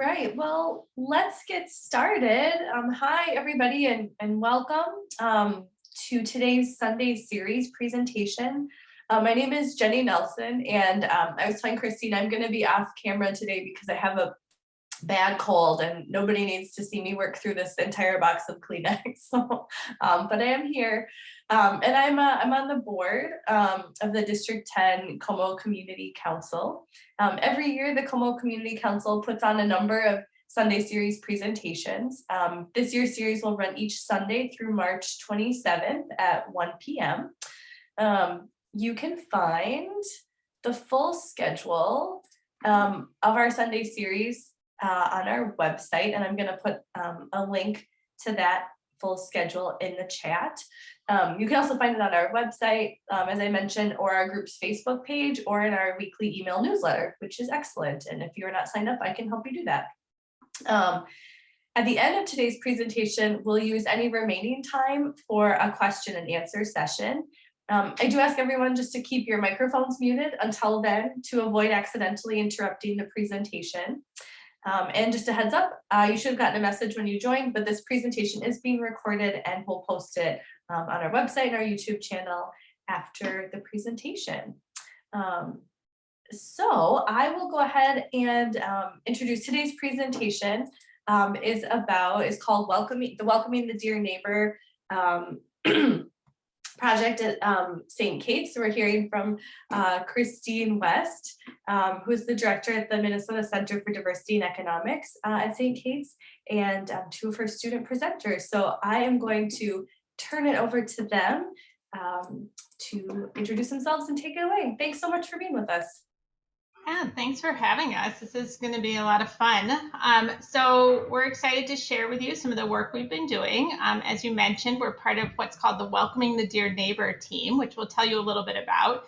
Right, well, let's get started. Hi, everybody, and welcome to today's Sunday series presentation. My name is Jenny Nelson, and I was telling Christine I'm going to be off camera today because I have a bad cold and nobody needs to see me work through this entire box of Kleenex. So, but I am here, and I'm on the board of the District 10 Como Community Council. Every year, the Como Community Council puts on a number of Sunday series presentations. This year's series will run each Sunday through March 27th at 1 p.m. You can find the full schedule of our Sunday series on our website, and I'm going to put a link to that full schedule in the chat. You can also find it on our website, as I mentioned, or our group's Facebook page, or in our weekly email newsletter, which is excellent. And if you're not signed up, I can help you do that. At the end of today's presentation, we'll use any remaining time for a question and answer session. I do ask everyone just to keep your microphones muted until then to avoid accidentally interrupting the presentation. And just a heads up, you should have gotten a message when you joined, but this presentation is being recorded and we'll post it on our website and our YouTube channel after the presentation. So I will go ahead and introduce today's presentation. Is called Welcoming the Dear Neighbor project at St. Kate's. So we're hearing from Christine West, who's the director at the Minnesota Center for Diversity and Economics at St. Kate's, and two of her student presenters. So I am going to turn it over to them to introduce themselves and take it away. Thanks so much for being with us. Yeah, thanks for having us. This is going to be a lot of fun. So we're excited to share with you some of the work we've been doing. As you mentioned, we're part of what's called the Welcoming the Dear Neighbor team, which we'll tell you a little bit about.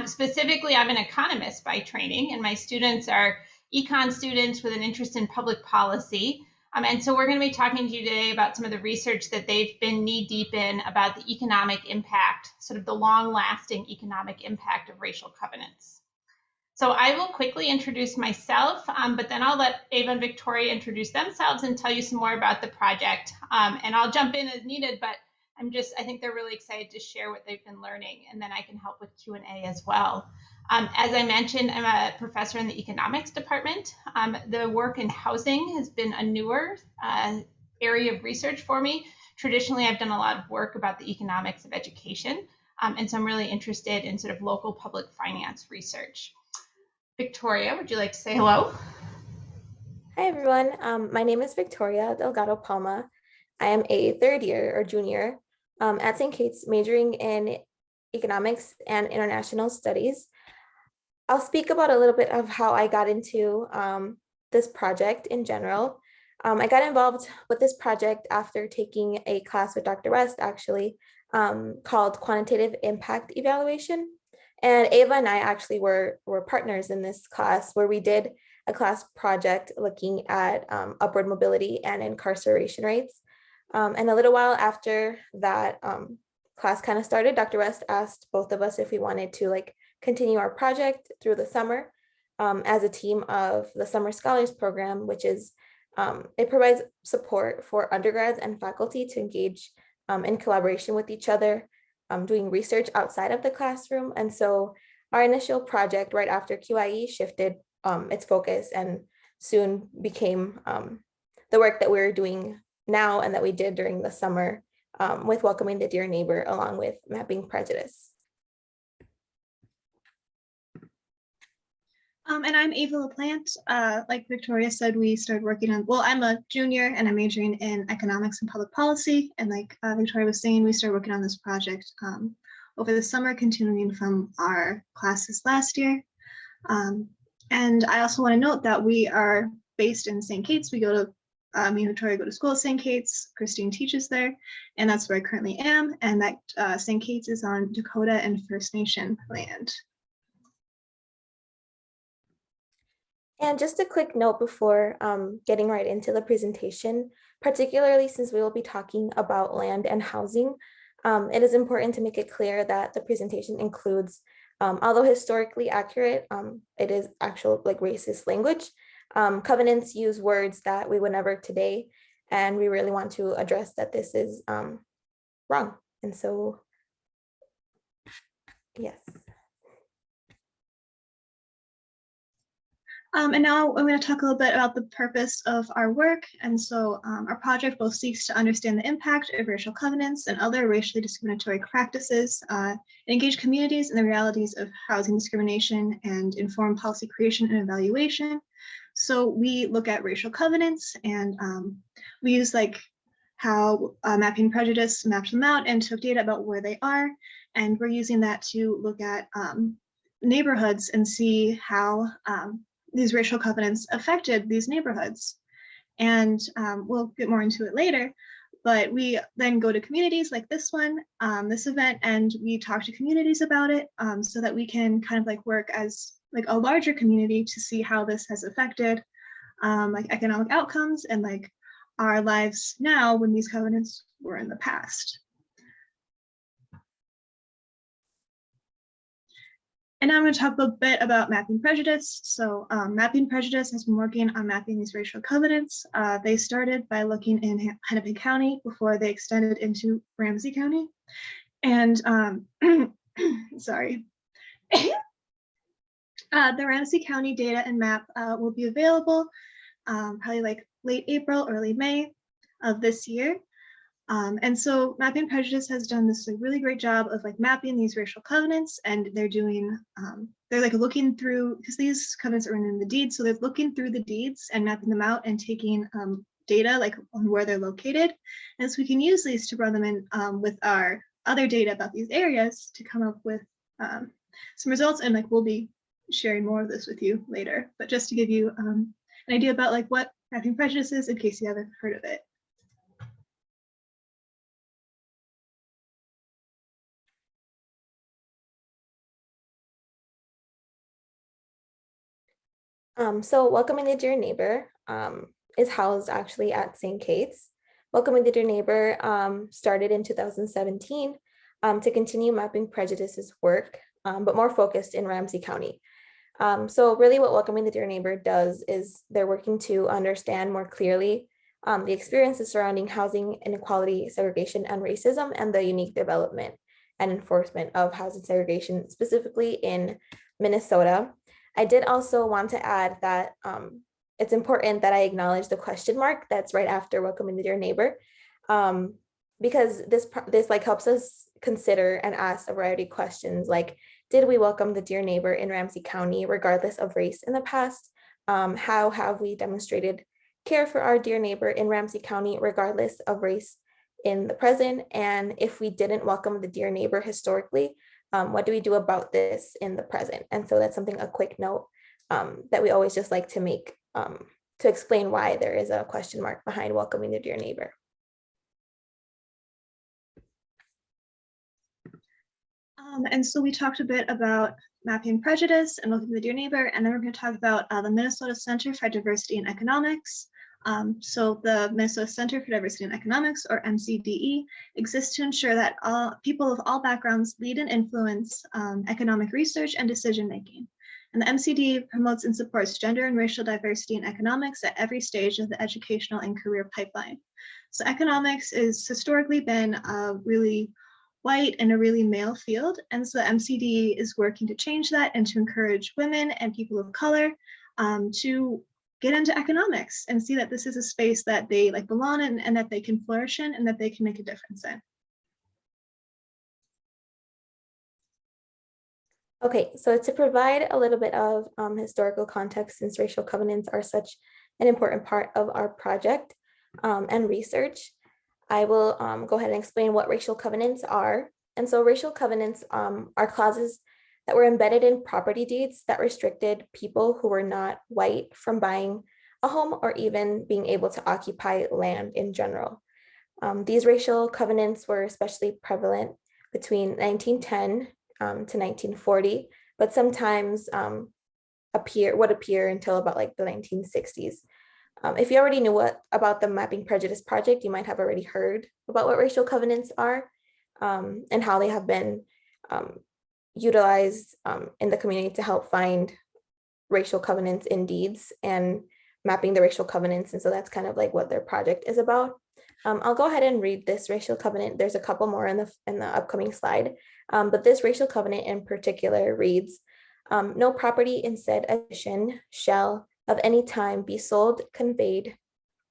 Specifically, I'm an economist by training, and my students are econ students with an interest in public policy. And so we're going to be talking to you today about some of the research that they've been knee-deep in about the economic impact, sort of the long-lasting economic impact of racial covenants. So I will quickly introduce myself, but then I'll let Ava and Victoria introduce themselves and tell you some more about the project. And I'll jump in as needed, but I think they're really excited to share what they've been learning, and then I can help with Q&A as well. As I mentioned, I'm a professor in the economics department. The work in housing has been a newer area of research for me. Traditionally, I've done a lot of work about the economics of education, and so I'm really interested in sort of local public finance research. Victoria, would you like to say hello? Hi, everyone. My name is Victoria Delgado Palma. I am a third year or junior at St. Kate's, majoring in economics and international studies. I'll speak about a little bit of how I got into this project in general. I got involved with this project after taking a class with Dr. West, actually, called Quantitative Impact Evaluation. And Ava and I actually were partners in this class, where we did a class project looking at upward mobility and incarceration rates. And a little while after that class kind of started, Dr. West asked both of us if we wanted to continue our project through the summer as a team of the Summer Scholars Program, which is, it provides support for undergrads and faculty to engage in collaboration with each other, doing research outside of the classroom. And so our initial project right after QIE shifted its focus and soon became the work that we're doing now and that we did during the summer with Welcoming the Dear Neighbor, along with Mapping Prejudice. And I'm Ava LaPlante. Like Victoria said, we started working on, well, I'm a junior and I'm majoring in economics and public policy. And like Victoria was saying, we started working on this project over the summer, continuing from our classes last year. And I also want to note that we are based in St. Kate's. We go to, me and Victoria go to school at St. Kate's. Christine teaches there, and that's where I currently am. And that St. Kate's is on Dakota and First Nation land. And just a quick note before getting right into the presentation, particularly since we will be talking about land and housing, it is important to make it clear that the presentation includes, although historically accurate, it is actual racist language. Covenants use words that we would never today, and we really want to address that this is wrong. And so, yes. And now I'm going to talk a little bit about the purpose of our work. And so our project both seeks to understand the impact of racial covenants and other racially discriminatory practices, and engage communities in the realities of housing discrimination and inform policy creation and evaluation. So we look at racial covenants, and we use like how Mapping Prejudice mapped them out and took data about where they are. And we're using that to look at neighborhoods and see how these racial covenants affected these neighborhoods. And we'll get more into it later, but we then go to communities like this one, this event, and we talk to communities about it so that we can kind of like work as like a larger community to see how this has affected like economic outcomes and like our lives now when these covenants were in the past. And now I'm going to talk a bit about Mapping Prejudice. So Mapping Prejudice has been working on mapping these racial covenants. They started by looking in Hennepin County before they extended into Ramsey County. And sorry. The Ramsey County data and map will be available probably like late April, early May of this year. And so Mapping Prejudice has done this like really great job of like mapping these racial covenants, and they're doing, they're like looking through, because these covenants are in the deeds, so they're looking through the deeds and mapping them out and taking data like on where they're located. And so we can use these to run them in with our other data about these areas to come up with some results. And like we'll be sharing more of this with you later, but just to give you an idea about like what Mapping Prejudice is in case you haven't heard of it. So Welcoming the Dear Neighbor is housed actually at St. Kate's. Welcoming the Dear Neighbor started in 2017 to continue Mapping Prejudice's work, but more focused in Ramsey County. So really what Welcoming the Dear Neighbor does is they're working to understand more clearly the experiences surrounding housing inequality, segregation, and racism, and the unique development and enforcement of housing segregation, specifically in Minnesota. I did also want to add that it's important that I acknowledge the question mark that's right after Welcoming the Dear Neighbor, because this like helps us consider and ask a variety of questions like, did we welcome the dear neighbor in Ramsey County regardless of race in the past? How have we demonstrated care for our dear neighbor in Ramsey County regardless of race in the present? And if we didn't welcome the dear neighbor historically, what do we do about this in the present? And so that's something, a quick note that we always just like to make to explain why there is a question mark behind welcoming the dear neighbor. And so we talked a bit about Mapping Prejudice and Welcoming the Dear Neighbor, and then we're going to talk about the Minnesota Center for Diversity and Economics. So the Minnesota Center for Diversity and Economics, or MCDE, exists to ensure that people of all backgrounds lead and influence economic research and decision making. And the MCDE promotes and supports gender and racial diversity in economics at every stage of the educational and career pipeline. So economics has historically been a really white and a really male field, and so the MCDE is working to change that and to encourage women and people of color to get into economics and see that this is a space that they like belong in and that they can flourish in and that they can make a difference in. Okay, so to provide a little bit of historical context, since racial covenants are such an important part of our project and research, I will go ahead and explain what racial covenants are. And so racial covenants are clauses that were embedded in property deeds that restricted people who were not white from buying a home or even being able to occupy land in general. These racial covenants were especially prevalent between 1910 to 1940, but sometimes would appear until about like the 1960s. If you already knew about the Mapping Prejudice Project, you might have already heard about what racial covenants are and how they have been utilized in the community to help find racial covenants in deeds. And mapping the racial covenants. And so that's kind of like what their project is about. I'll go ahead and read this racial covenant. There's a couple more in the upcoming slide, but this racial covenant in particular reads, no property in said addition shall of any time be sold, conveyed,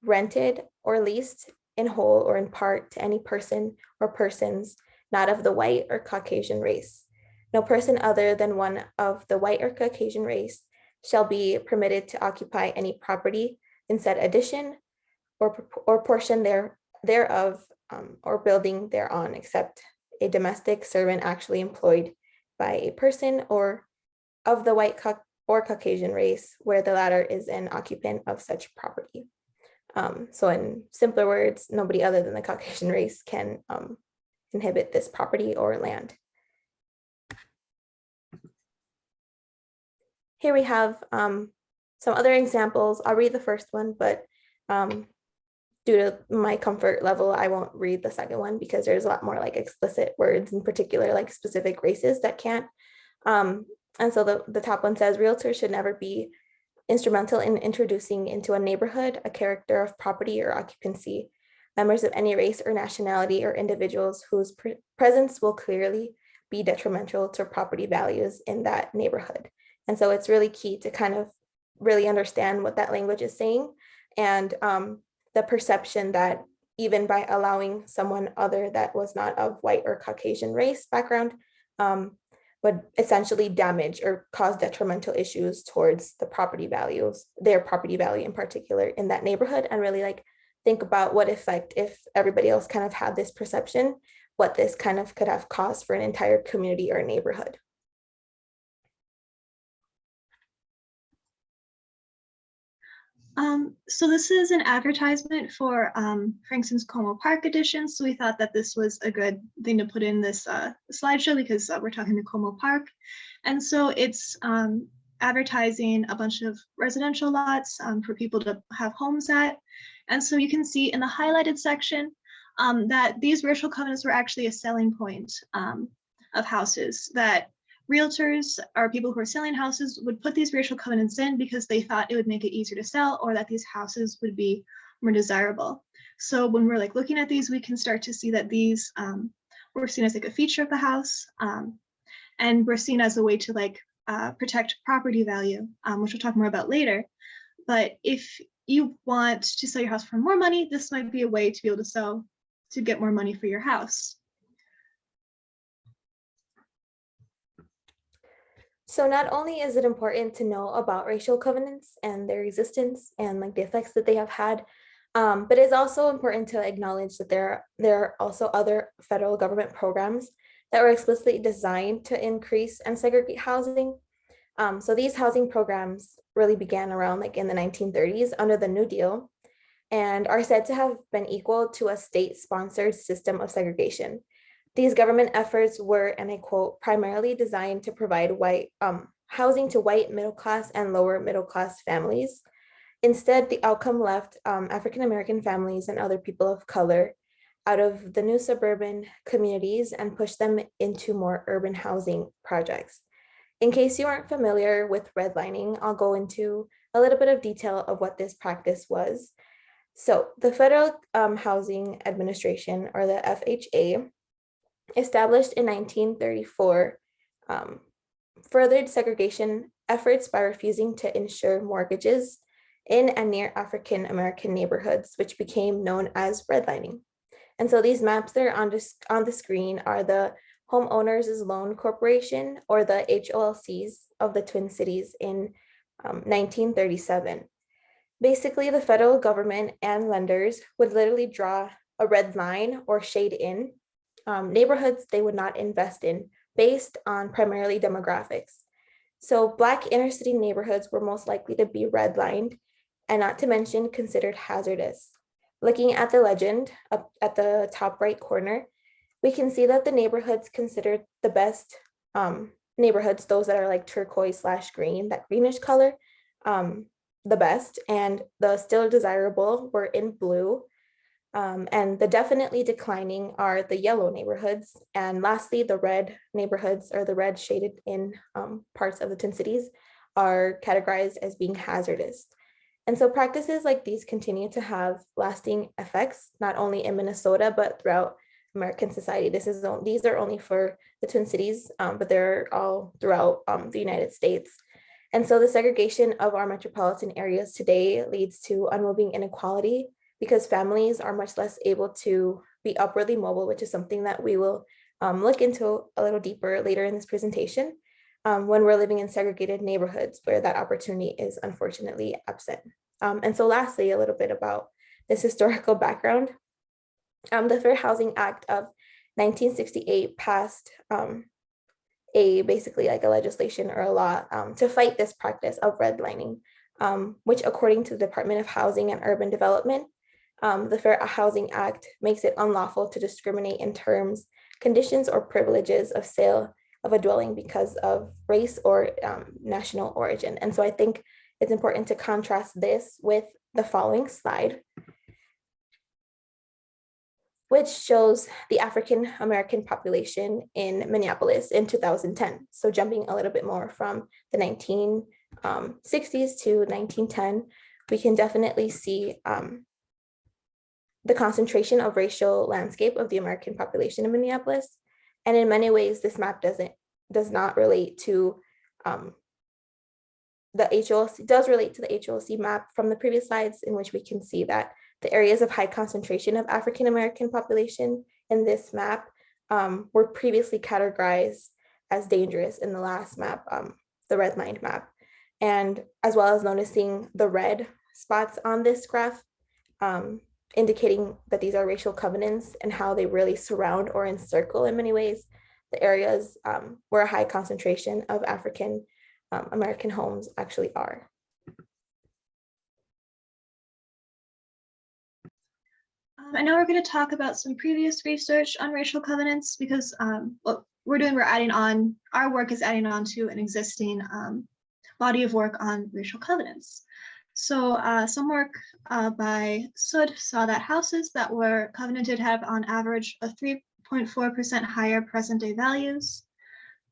rented, or leased in whole or in part to any person or persons not of the white or Caucasian race. No person other than one of the white or Caucasian race shall be permitted to occupy any property in said addition or portion thereof or building thereon, except a domestic servant actually employed by a person or of the white or Caucasian race, where the latter is an occupant of such property. So in simpler words, nobody other than the Caucasian race can inhibit this property or land. Here we have some other examples. I'll read the first one, but due to my comfort level, I won't read the second one because there's a lot more like explicit words, in particular like specific races that can't. And so the top one says, realtors should never be instrumental in introducing into a neighborhood a character of property or occupancy, members of any race or nationality, or individuals whose presence will clearly be detrimental to property values in that neighborhood. And so it's really key to kind of really understand what that language is saying, and the perception that even by allowing someone other that was not of white or Caucasian race background would essentially damage or cause detrimental issues towards the property values, their property value in particular in that neighborhood, and really like think about what effect, if everybody else kind of had this perception, what this kind of could have caused for an entire community or neighborhood. So this is an advertisement for instance, Como Park edition. So we thought that this was a good thing to put in this slideshow because we're talking to Como Park. And so it's advertising a bunch of residential lots for people to have homes at. And so you can see in the highlighted section that these racial covenants were actually a selling point of houses, that realtors or people who are selling houses would put these racial covenants in because they thought it would make it easier to sell, or that these houses would be more desirable. So when we're like looking at these, we can start to see that these were seen as like a feature of the house, and we're seen as a way to like protect property value, which we'll talk more about later. But if you want to sell your house for more money, this might be a way to be able to get more money for your house. So not only is it important to know about racial covenants and their existence and like the effects that they have had, but it's also important to acknowledge that there are also other federal government programs that were explicitly designed to increase and segregate housing. So these housing programs really began around like in the 1930s under the New Deal, and are said to have been equal to a state-sponsored system of segregation. These government efforts were, and I quote, primarily designed to provide housing to white middle class and lower middle class families. Instead, the outcome left African-American families and other people of color out of the new suburban communities and pushed them into more urban housing projects. In case you aren't familiar with redlining, I'll go into a little bit of detail of what this practice was. So the Federal Housing Administration, or the FHA, established in 1934, furthered segregation efforts by refusing to insure mortgages in and near African American neighborhoods, which became known as redlining. And so these maps that are on the screen are the Homeowners Loan Corporation, or the HOLCs of the Twin Cities in 1937. Basically, the federal government and lenders would literally draw a red line or shade in neighborhoods they would not invest in based on primarily demographics. So Black inner city neighborhoods were most likely to be redlined, and not to mention considered hazardous. Looking at the legend up at the top right corner, we can see that the neighborhoods considered the best neighborhoods, those that are like turquoise/green, that greenish color, the best, and the still desirable were in blue. And the definitely declining are the yellow neighborhoods. And lastly, the red neighborhoods, or the red shaded in parts of the Twin Cities, are categorized as being hazardous. And so practices like these continue to have lasting effects, not only in Minnesota, but throughout American society. These are only for the Twin Cities, but they're all throughout the United States. And so the segregation of our metropolitan areas today leads to unmoving inequality because families are much less able to be upwardly mobile, which is something that we will look into a little deeper later in this presentation, when we're living in segregated neighborhoods where that opportunity is unfortunately absent. And so lastly, a little bit about this historical background. The Fair Housing Act of 1968 passed basically like a legislation or a law to fight this practice of redlining, which according to the Department of Housing and Urban Development, the Fair Housing Act makes it unlawful to discriminate in terms, conditions, or privileges of sale of a dwelling because of race or national origin. And so I think it's important to contrast this with the following slide, which shows the African American population in Minneapolis in 2010. So jumping a little bit more from the 1960s to 1910, we can definitely see the concentration of racial landscape of the American population in Minneapolis. And in many ways, this map does not relate to the HOLC, does relate to the HOLC map from the previous slides, in which we can see that the areas of high concentration of African American population in this map were previously categorized as dangerous in the last map, the redlined map. And as well as noticing the red spots on this graph, indicating that these are racial covenants and how they really surround or encircle in many ways the areas where a high concentration of African American homes actually are. And now we're going to talk about some previous research on racial covenants because what we're adding on, our work is adding on to an existing body of work on racial covenants. So some work by Sud saw that houses that were covenanted have on average a 3.4% higher present day values,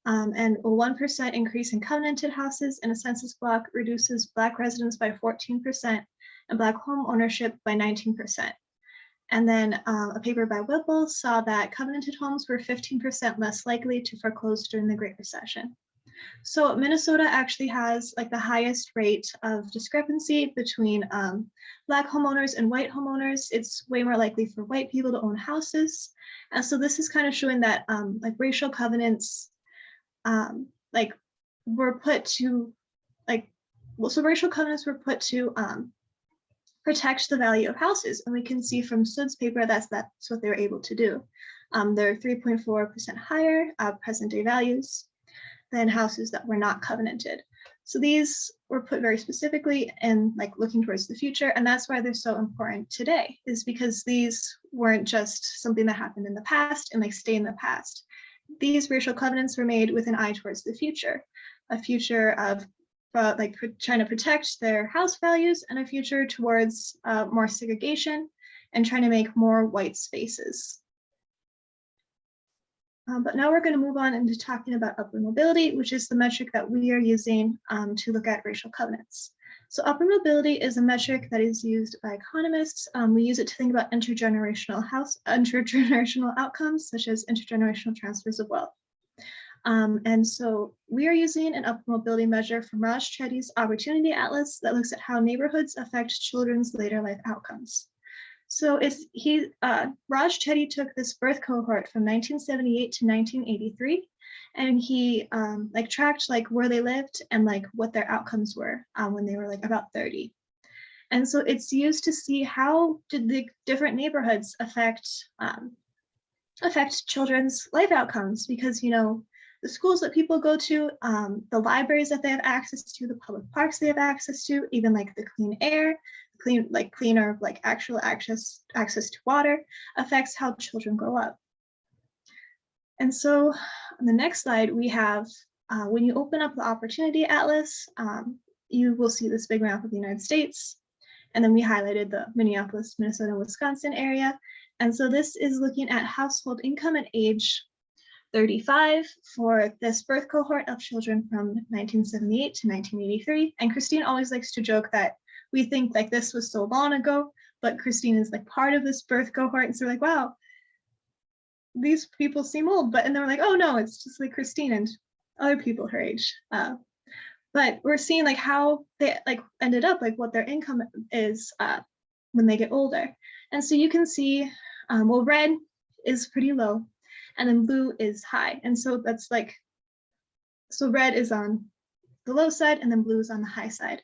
and a 1% increase in covenanted houses in a census block reduces Black residents by 14% and Black home ownership by 19%. And then a paper by Whipple saw that covenanted homes were 15% less likely to foreclose during the Great Recession. So Minnesota actually has like the highest rate of discrepancy between Black homeowners and white homeowners. It's way more likely for white people to own houses. And so this is kind of showing that like racial covenants were put to racial covenants were put to protect the value of houses. And we can see from Sud's paper that's what they were able to do. They're 3.4% higher present day values than houses that were not covenanted. So these were put very specifically and like looking towards the future. And that's why they're so important today, is because these weren't just something that happened in the past and like stay in the past. These racial covenants were made with an eye towards the future, a future of trying to protect their house values and a future towards more segregation and trying to make more white spaces. But now we're going to move on into talking about upward mobility, which is the metric that we are using to look at racial covenants. So upward mobility is a metric that is used by economists. We use it to think about intergenerational outcomes, such as intergenerational transfers of wealth. And so we are using an upward mobility measure from Raj Chetty's Opportunity Atlas that looks at how neighborhoods affect children's later life outcomes. So Raj Chetty took this birth cohort from 1978 to 1983, and he tracked where they lived and what their outcomes were when they were about 30. And so it's used to see how did the different neighborhoods affect children's life outcomes, because the schools that people go to, the libraries that they have access to, the public parks they have access to, even the clean air, cleaner actual access to water affects how children grow up. And so on the next slide, we have, when you open up the Opportunity Atlas, you will see this big map of the United States. And then we highlighted the Minneapolis, Minnesota, Wisconsin area. And so this is looking at household income at age 35 for this birth cohort of children from 1978 to 1983. And Christine always likes to joke that we think like this was so long ago, but Christine is like part of this birth cohort. And so we're like, wow, these people seem old, but and then we're like, oh no, it's just like Christine and other people her age. But we're seeing like how they like ended up, like what their income is when they get older. And so you can see, well, red is pretty low and then blue is high. And so that's like, so red is on the low side and then blue is on the high side.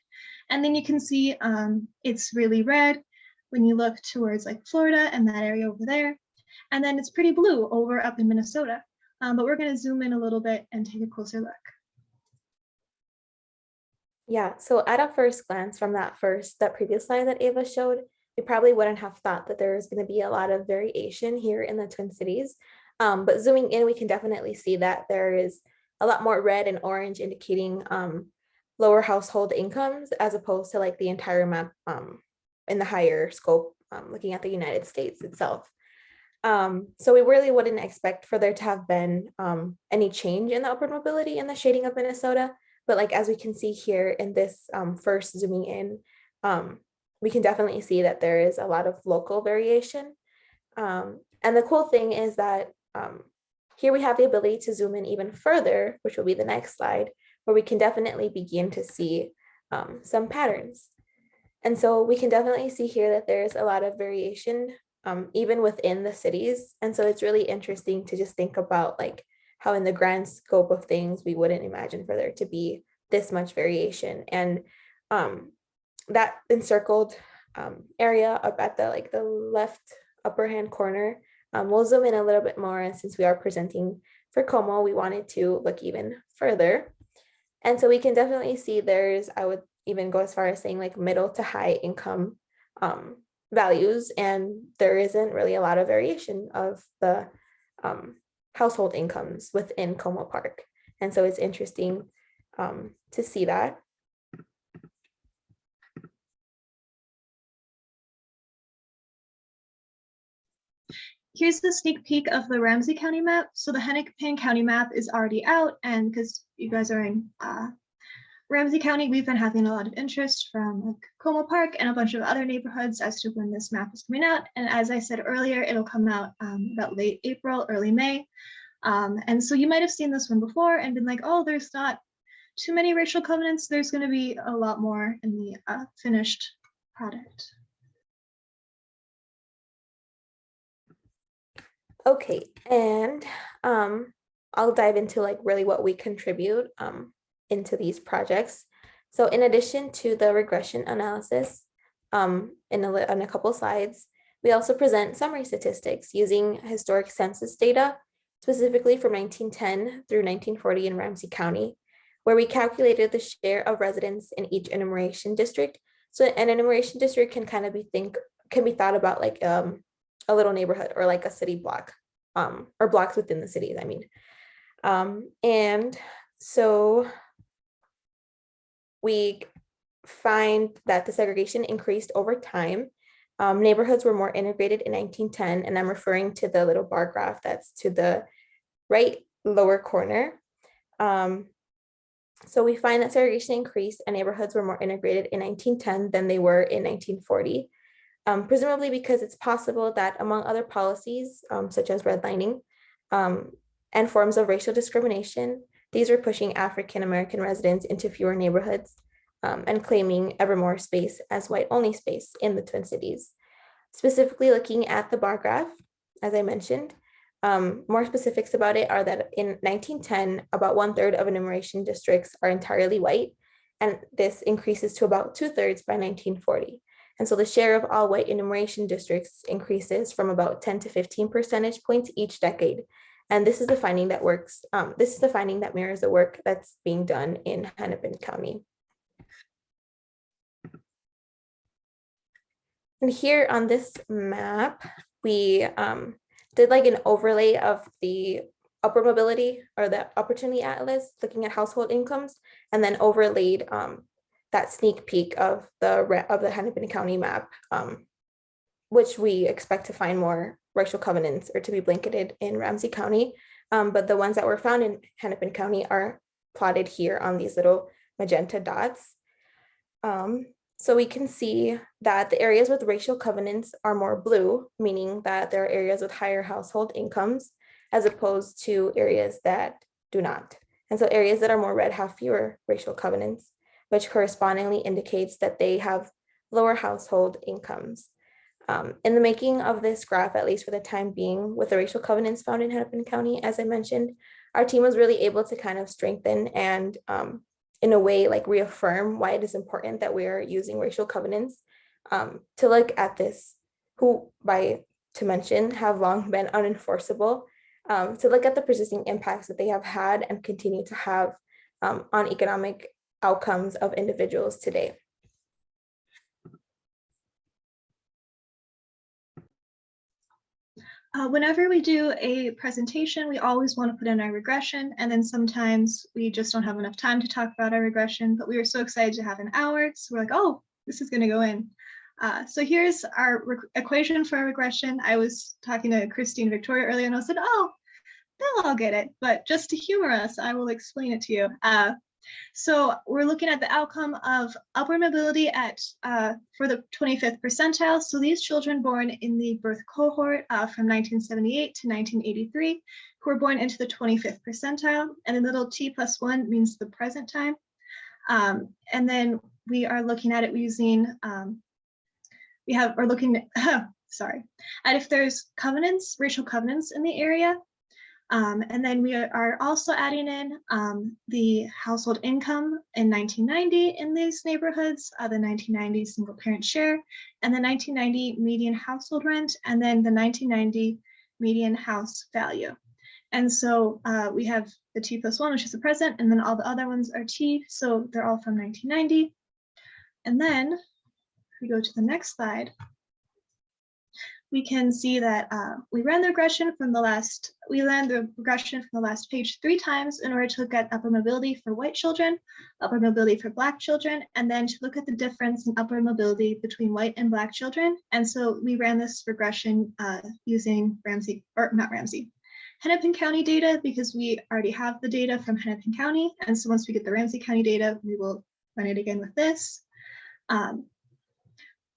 And then you can see it's really red when you look towards like Florida and that area over there. And then it's pretty blue over up in Minnesota. But we're going to zoom in a little bit and take a closer look. Yeah, so at a first glance from that previous slide that Ava showed, you probably wouldn't have thought that there was going to be a lot of variation here in the Twin Cities. But zooming in, we can definitely see that there is a lot more red and orange indicating lower household incomes as opposed to like the entire map in the higher scope, looking at the United States itself. So we really wouldn't expect for there to have been any change in the upward mobility in the shading of Minnesota. But like, as we can see here in this first zooming in, we can definitely see that there is a lot of local variation. And the cool thing is that here we have the ability to zoom in even further, which will be the next slide, where we can definitely begin to see some patterns. And so we can definitely see here that there's a lot of variation even within the cities. And so it's really interesting to just think about like how in the grand scope of things, we wouldn't imagine for there to be this much variation. And that encircled area up at the left upper hand corner, we'll zoom in a little bit more. And since we are presenting for Como, we wanted to look even further. And so we can definitely see there's, I would even go as far as saying like middle to high income values. And there isn't really a lot of variation of the household incomes within Como Park. And so it's interesting to see that. Here's the sneak peek of the Ramsey County map. So the Hennepin County map is already out, and because you guys are in Ramsey County, we've been having a lot of interest from like Como Park and a bunch of other neighborhoods as to when this map is coming out. And as I said earlier, it'll come out about late April, early May. And so you might have seen this one before and been like, oh, there's not too many racial covenants. There's going to be a lot more in the finished product. Okay, and I'll dive into like really what we contribute into these projects. So in addition to the regression analysis in a couple slides, we also present summary statistics using historic census data, specifically from 1910 through 1940 in Ramsey County, where we calculated the share of residents in each enumeration district. So an enumeration district can kind of be thought about like a little neighborhood or like a city block, or blocks within the cities, I mean. And so we find that the segregation increased over time. Neighborhoods were more integrated in 1910, and I'm referring to the little bar graph that's to the right lower corner. So we find that segregation increased and neighborhoods were more integrated in 1910 than they were in 1940. Presumably because it's possible that among other policies, such as redlining and forms of racial discrimination, these were pushing African-American residents into fewer neighborhoods and claiming ever more space as white-only space in the Twin Cities. Specifically looking at the bar graph, as I mentioned, more specifics about it are that in 1910, about 1/3 of enumeration districts are entirely white, and this increases to about 2/3 by 1940. And so the share of all white enumeration districts increases from about 10 to 15 percentage points each decade. And this is the finding that works. This is the finding that mirrors the work that's being done in Hennepin County. And here on this map, we did like an overlay of the upward mobility or the opportunity atlas, looking at household incomes, and then overlaid that sneak peek of the Hennepin County map, which we expect to find more racial covenants or to be blanketed in Ramsey County. But the ones that were found in Hennepin County are plotted here on these little magenta dots. So we can see that the areas with racial covenants are more blue, meaning that there are areas with higher household incomes, as opposed to areas that do not. And so areas that are more red have fewer racial covenants, which correspondingly indicates that they have lower household incomes. In the making of this graph, at least for the time being, with the racial covenants found in Hennepin County, as I mentioned, our team was really able to kind of strengthen and in a way like reaffirm why it is important that we are using racial covenants to look at this, who to mention have long been unenforceable, to look at the persisting impacts that they have had and continue to have on economic outcomes of individuals today. Whenever we do a presentation, we always want to put in our regression, and then sometimes we just don't have enough time to talk about our regression, but we were so excited to have an hour, so we're like, oh, this is going to go in. So here's our equation for our regression. I was talking to Christine and Victoria earlier, and I said, oh, they'll all get it, but just to humor us, I will explain it to you. So we're looking at the outcome of upward mobility for the 25th percentile. So these children born in the birth cohort from 1978 to 1983, who were born into the 25th percentile, and the little t+1 means the present time. And then we are looking at it using, we're looking at if there's covenants, racial covenants in the area. And then we are also adding in the household income in 1990 in these neighborhoods, the 1990 single parent share, and the 1990 median household rent, and then the 1990 median house value. And so we have the t+1, which is the present, and then all the other ones are t, so they're all from 1990. And then if we go to the next slide, we can see that we ran the regression from the last page 3 times in order to look at upward mobility for white children, upward mobility for Black children, and then to look at the difference in upward mobility between white and Black children. And so we ran this regression using Hennepin County data, because we already have the data from Hennepin County. And so once we get the Ramsey County data, we will run it again with this.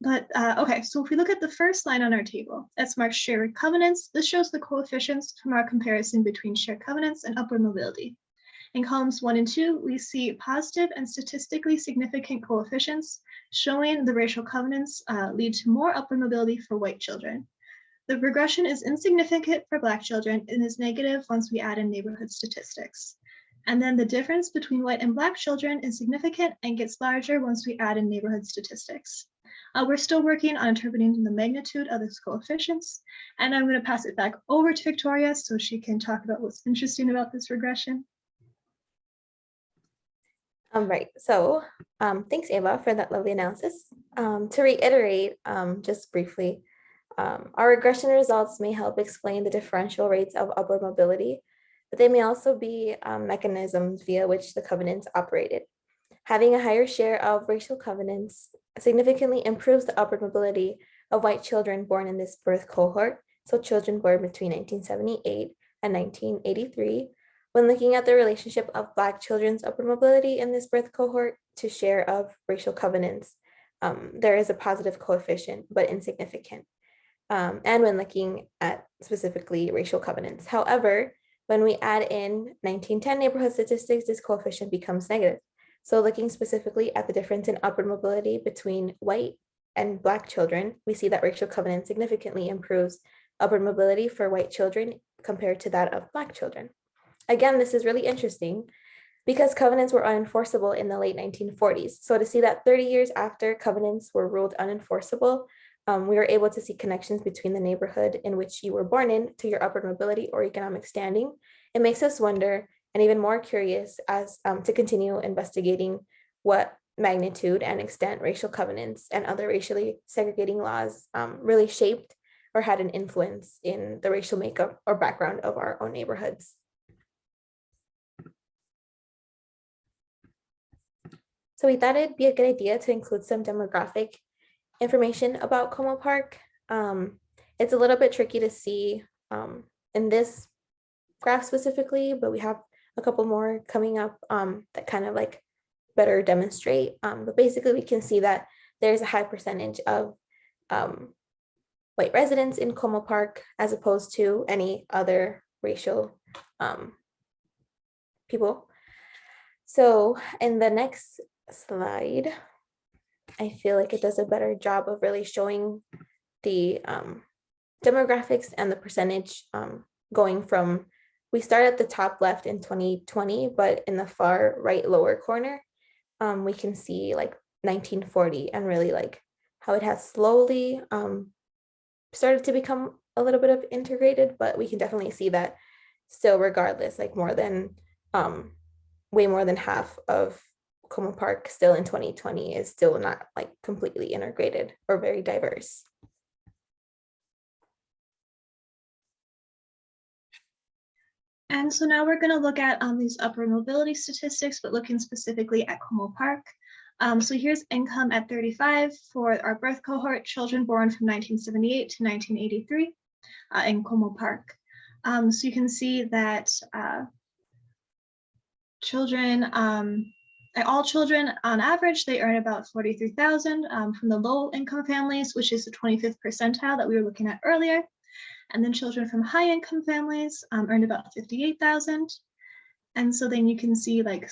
Okay, so if we look at the first line on our table, that's marked shared covenants. This shows the coefficients from our comparison between shared covenants and upward mobility. In columns 1 and 2, we see positive and statistically significant coefficients showing the racial covenants lead to more upward mobility for white children. The regression is insignificant for Black children and is negative once we add in neighborhood statistics. And then the difference between white and Black children is significant and gets larger once we add in neighborhood statistics. We're still working on interpreting the magnitude of these coefficients, and I'm going to pass it back over to Victoria so she can talk about what's interesting about this regression. Right, so thanks, Ava, for that lovely analysis. To reiterate, just briefly, our regression results may help explain the differential rates of upward mobility, but they may also be mechanisms via which the covenants operated. Having a higher share of racial covenants significantly improves the upward mobility of white children born in this birth cohort, so children born between 1978 and 1983. When looking at the relationship of Black children's upward mobility in this birth cohort to share of racial covenants, there is a positive coefficient, but insignificant. And when looking at specifically racial covenants. However, when we add in 1910 neighborhood statistics, this coefficient becomes negative. So looking specifically at the difference in upward mobility between white and Black children, we see that racial covenant significantly improves upward mobility for white children compared to that of Black children. Again, this is really interesting because covenants were unenforceable in the late 1940s. So to see that 30 years after covenants were ruled unenforceable, we were able to see connections between the neighborhood in which you were born in to your upward mobility or economic standing. It makes us wonder and even more curious as to continue investigating what magnitude and extent racial covenants and other racially segregating laws really shaped or had an influence in the racial makeup or background of our own neighborhoods. So we thought it'd be a good idea to include some demographic information about Como Park. It's a little bit tricky to see in this graph specifically, but we have a couple more coming up that kind of like better demonstrate. But basically we can see that there's a high percentage of white residents in Como Park as opposed to any other racial people. So in the next slide, I feel like it does a better job of really showing the demographics and the percentage going from, we start at the top left in 2020, but in the far right lower corner, we can see like 1940 and really like how it has slowly started to become a little bit of integrated, but we can definitely see that still regardless, like more than, way more than half of Como Park still in 2020 is still not like completely integrated or very diverse. And so now we're going to look at these upward mobility statistics, but looking specifically at Como Park. So here's income at 35 for our birth cohort, children born from 1978 to 1983 in Como Park. So you can see that all children on average, they earn about 43,000 from the low income families, which is the 25th percentile that we were looking at earlier. And then children from high income families earned about 58,000. And so then you can see like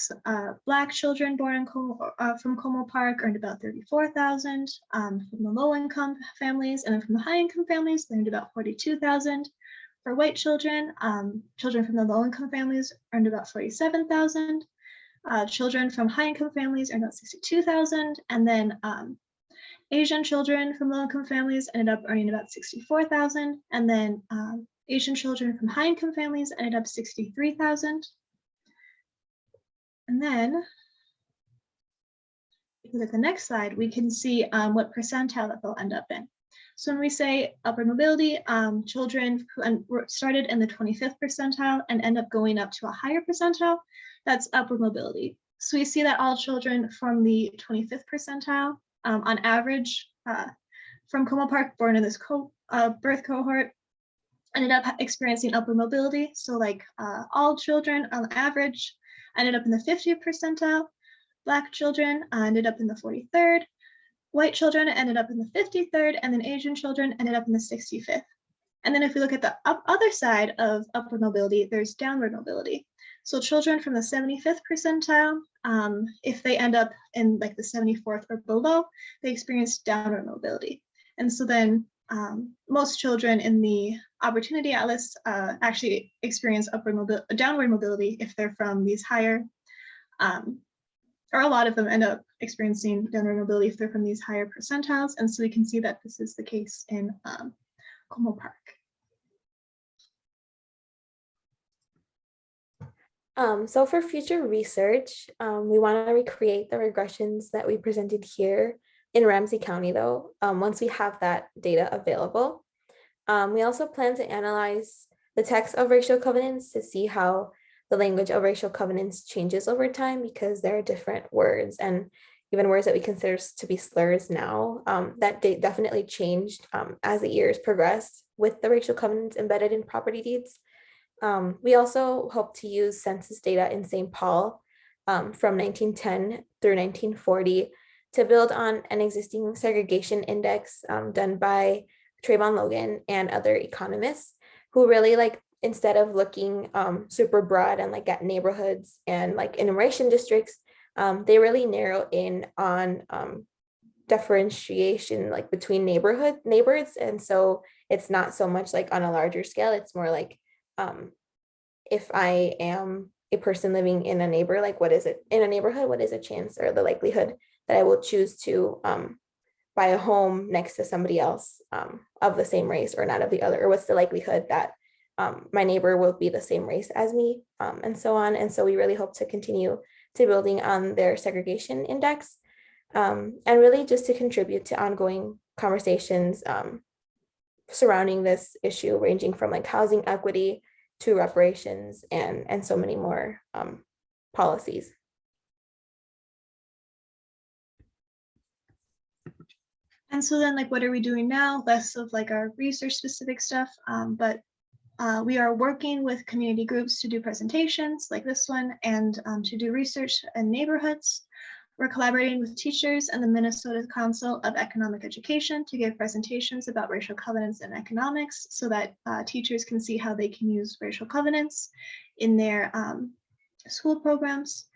Black children born from Como Park earned about 34,000 from the low income families, and then from the high income families, they earned about 42,000. For white children, children from the low income families earned about 47,000. Children from high income families earned about 62,000. And then Asian children from low income families ended up earning about 64,000. And then Asian children from high income families ended up 63,000. And then if you look at the next slide, we can see what percentile that they'll end up in. So when we say upward mobility, children who started in the 25th percentile and end up going up to a higher percentile, that's upward mobility. So we see that all children from the 25th percentile, on average, from Como Park, born in this birth cohort, ended up experiencing upward mobility. So like all children on average ended up in the 50th percentile. Black children ended up in the 43rd. White children ended up in the 53rd, and then Asian children ended up in the 65th. And then if we look at the other side of upward mobility, there's downward mobility. So children from the 75th percentile, if they end up in like the 74th or below, they experience downward mobility. And so then most children in the Opportunity Atlas actually experience downward mobility if they're from these higher, or a lot of them end up experiencing downward mobility if they're from these higher percentiles. And so we can see that this is the case in Como Park. So for future research, we want to recreate the regressions that we presented here in Ramsey County though, once we have that data available. We also plan to analyze the text of racial covenants to see how the language of racial covenants changes over time, because there are different words and even words that we consider to be slurs now that definitely changed as the years progressed with the racial covenants embedded in property deeds. We also hope to use census data in St. Paul from 1910 through 1940 to build on an existing segregation index done by Trayvon Logan and other economists who really like, instead of looking super broad and like at neighborhoods and like enumeration districts, they really narrow in on differentiation like between neighborhoods. And so it's not so much like on a larger scale, it's more like if I am a person living in a neighborhood, what is a chance or the likelihood that I will choose to buy a home next to somebody else of the same race or not of the other, or what's the likelihood that my neighbor will be the same race as me, and so on. And so we really hope to continue to building on their segregation index and really just to contribute to ongoing conversations surrounding this issue, ranging from like housing equity to reparations and so many more policies. And so then like, what are we doing now? Less of like our research specific stuff, but we are working with community groups to do presentations like this one and to do research in neighborhoods. We're collaborating with teachers and the Minnesota Council of Economic Education to give presentations about racial covenants and economics so that teachers can see how they can use racial covenants in their school programs.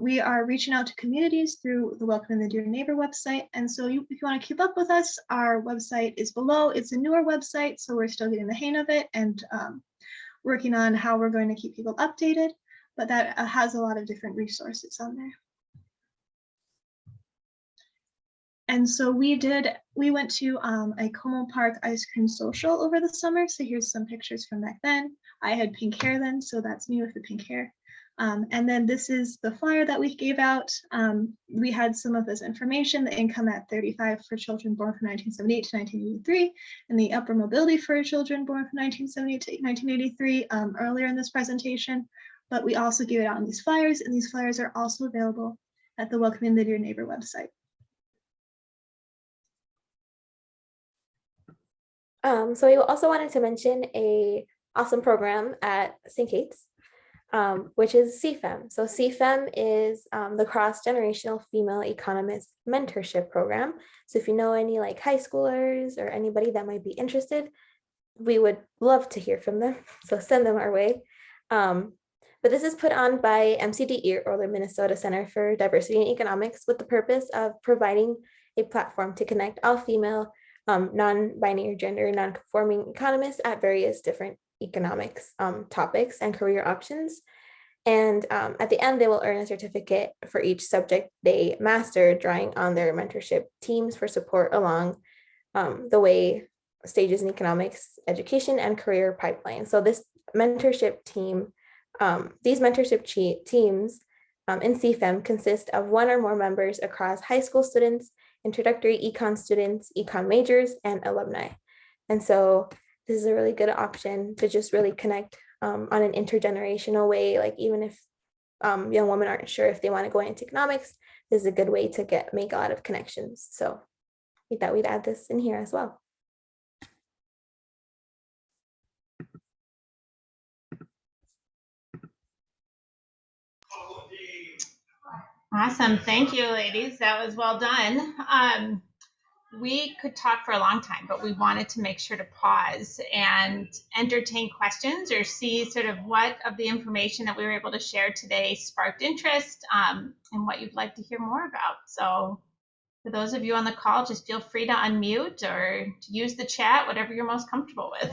We are reaching out to communities through the Welcoming the Dear Neighbor website. And so if you want to keep up with us, our website is below. It's a newer website, so we're still getting the hang of it and working on how we're going to keep people updated, but that has a lot of different resources on there. And so we went to a Como Park ice cream social over the summer. So here's some pictures from back then. I had pink hair then, so that's me with the pink hair. And then this is the flyer that we gave out. We had some of this information, the income at 35 for children born from 1978 to 1983, and the upper mobility for children born from 1978 to 1983 earlier in this presentation. But we also gave it out in these flyers, and these flyers are also available at the Welcoming the Dear Neighbor website. So we also wanted to mention a awesome program at St. Kate's, which is CFAM. So CFAM is the cross-generational female economist mentorship program. So if you know any like high schoolers or anybody that might be interested, we would love to hear from them. So send them our way. But this is put on by MCDE, or the Minnesota Center for Diversity and Economics, with the purpose of providing a platform to connect all female, non-binary, gender, non-conforming economists at various different economics topics and career options. And at the end, they will earn a certificate for each subject they master, drawing on their mentorship teams for support along the way stages in economics, education, and career pipeline. So this mentorship team, these mentorship teams in CFAM consist of one or more members across high school students, introductory econ students, econ majors, and alumni. And so this is a really good option to just really connect on an intergenerational way. Like even if young women aren't sure if they want to go into economics, this is a good way to make a lot of connections. So we thought we'd add this in here as well. Awesome. Thank you, ladies. That was well done. We could talk for a long time, but we wanted to make sure to pause and entertain questions or see sort of what of the information that we were able to share today sparked interest and what you'd like to hear more about. So for those of you on the call, just feel free to unmute or to use the chat, whatever you're most comfortable with.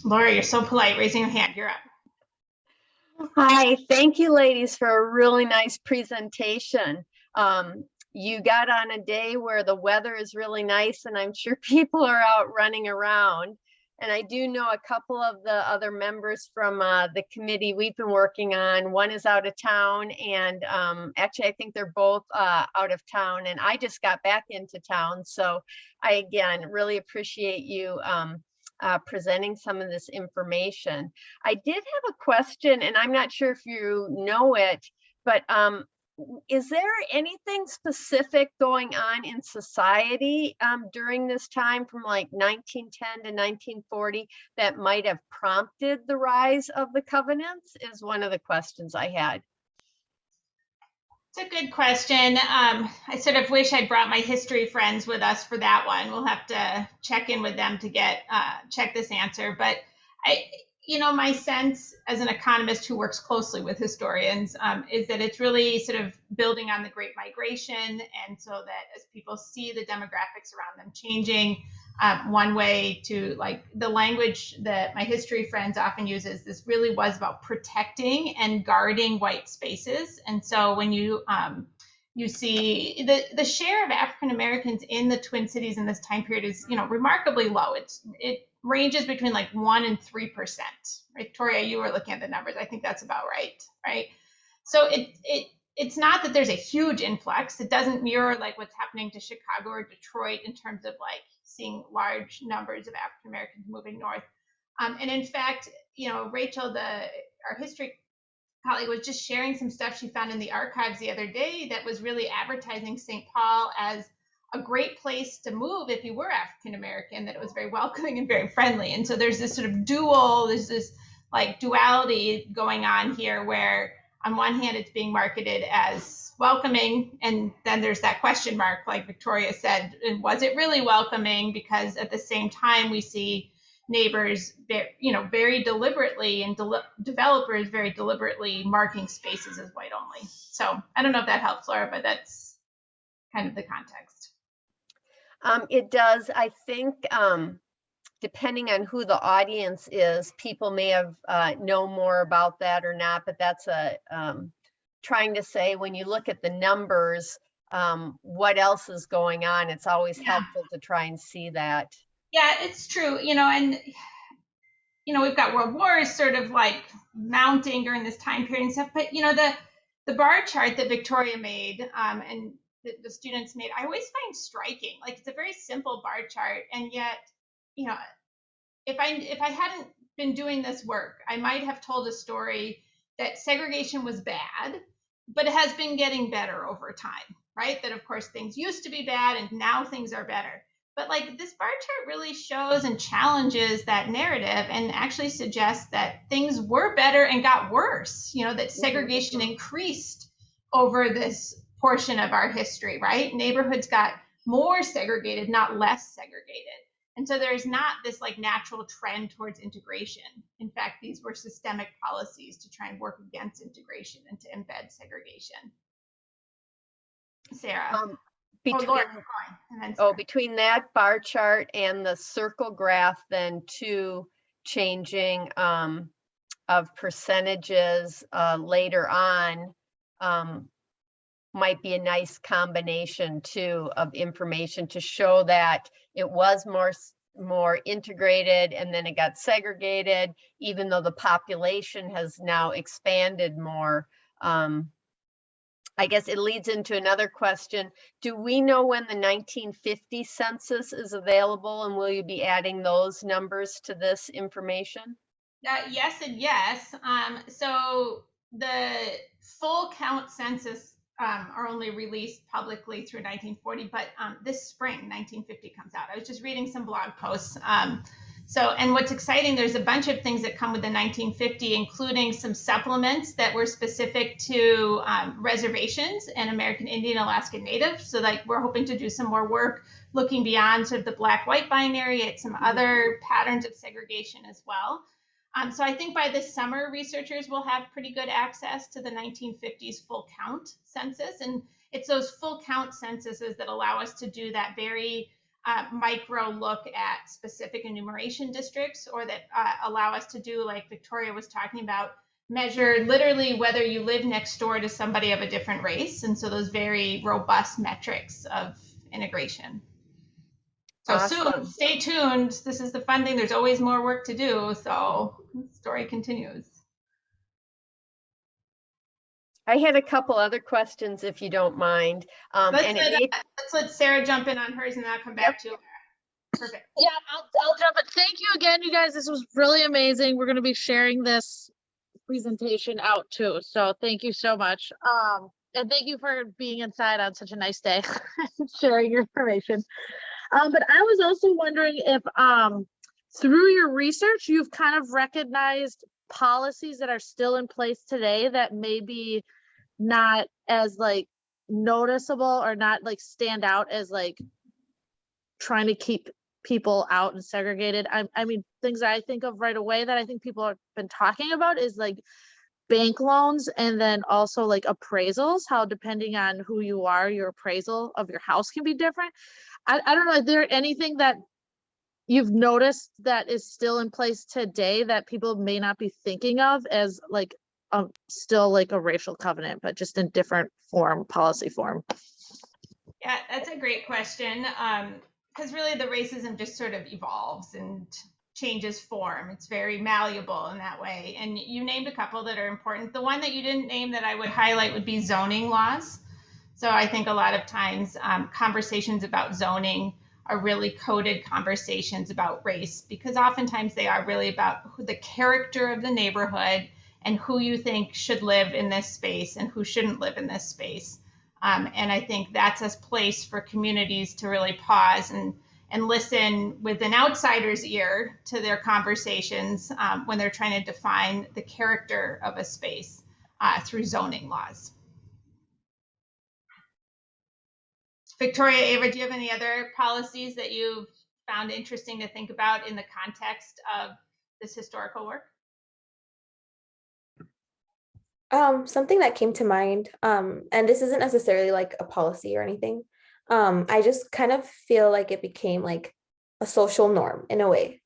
Laura, you're so polite, raising your hand. You're up. Hi, thank you ladies for a really nice presentation. You got on a day where the weather is really nice and I'm sure people are out running around. And I do know a couple of the other members from the committee we've been working on. One is out of town and actually I think they're both out of town, and I just got back into town. So I again really appreciate you presenting some of this information. I did have a question, and I'm not sure if you know it, but is there anything specific going on in society during this time from like 1910 to 1940 that might have prompted the rise of the covenants, is one of the questions I had. It's a good question. I sort of wish I'd brought my history friends with us for that one. We'll have to check in with them to get check this answer. But my sense as an economist who works closely with historians is that it's really sort of building on the Great Migration, and so that as people see the demographics around them changing, one way to, like, the language that my history friends often use is this really was about protecting and guarding white spaces. And so when you see the share of African Americans in the Twin Cities in this time period is remarkably low. It ranges between like 1% and 3%. Victoria, you were looking at the numbers. I think that's about right? So it's not that there's a huge influx. It doesn't mirror like what's happening to Chicago or Detroit in terms of like seeing large numbers of African Americans moving north. And in fact, Rachel, our history colleague, was just sharing some stuff she found in the archives the other day that was really advertising St. Paul as a great place to move if you were African American, that it was very welcoming and very friendly. And so there's this sort of there's this like duality going on here where on one hand it's being marketed as welcoming, and then there's that question mark, like Victoria said, and was it really welcoming? Because at the same time we see neighbors, very deliberately, and developers very deliberately marking spaces as white only. So I don't know if that helps, Laura, but that's kind of the context. It does. I think depending on who the audience is, people may have know more about that or not, but that's trying to say when you look at the numbers, what else is going on. It's always helpful to try and see that. Yeah, it's true. And we've got world wars sort of like mounting during this time period and stuff, but the bar chart that Victoria made and the students made, I always find striking. Like, it's a very simple bar chart, and yet, if I hadn't been doing this work, I might have told a story that segregation was bad, but it has been getting better over time, right? That of course things used to be bad and now things are better. But like, this bar chart really shows and challenges that narrative and actually suggests that things were better and got worse, that segregation increased over this portion of our history, right? Neighborhoods got more segregated, not less segregated. And so there's not this like natural trend towards integration. In fact, these were systemic policies to try and work against integration and to embed segregation. Sarah. Between that bar chart and the circle graph, then too, changing of percentages later on might be a nice combination too of information to show that it was more integrated and then it got segregated, even though the population has now expanded more. I guess it leads into another question. Do we know when the 1950 census is available, and will you be adding those numbers to this information? Yes and yes. So the full count census are only released publicly through 1940, but this spring, 1950 comes out. I was just reading some blog posts. And what's exciting, there's a bunch of things that come with the 1950, including some supplements that were specific to reservations and American Indian, Alaska Native. So like, we're hoping to do some more work looking beyond sort of the black-white binary at some other patterns of segregation as well. So I think by this summer, researchers will have pretty good access to the 1950s full count census. And it's those full count censuses that allow us to do that very micro look at specific enumeration districts, or that allow us to do, like Victoria was talking about, measure literally whether you live next door to somebody of a different race. And so those very robust metrics of integration. So Soon, stay tuned. This is the fun thing. There's always more work to do. So the story continues. I had a couple other questions, if you don't mind. Let's let Sarah jump in on hers, and then I'll come back to you. Perfect. Yeah, I'll jump in. Thank you again, you guys. This was really amazing. We're going to be sharing this presentation out too. So thank you so much. And thank you for being inside on such a nice day and sharing your information. But I was also wondering if through your research, you've kind of recognized policies that are still in place today that maybe not as like noticeable or not like stand out as like trying to keep people out and segregated. I mean, things that I think of right away that I think people have been talking about is like bank loans, and then also like appraisals, how depending on who you are, your appraisal of your house can be different. I don't know, is there anything that you've noticed that is still in place today that people may not be thinking of as like still like a racial covenant, but just in different form, policy form? Yeah, that's a great question. Because really the racism just sort of evolves and changes form. It's very malleable in that way. And you named a couple that are important. The one that you didn't name that I would highlight would be zoning laws. So I think a lot of times conversations about zoning are really coded conversations about race, because oftentimes they are really about the character of the neighborhood and who you think should live in this space and who shouldn't live in this space. And I think that's a place for communities to really pause and listen with an outsider's ear to their conversations when they're trying to define the character of a space through zoning laws. Victoria, Ava, do you have any other policies that you've found interesting to think about in the context of this historical work? Something that came to mind, and this isn't necessarily like a policy or anything. I just kind of feel like it became like a social norm in a way.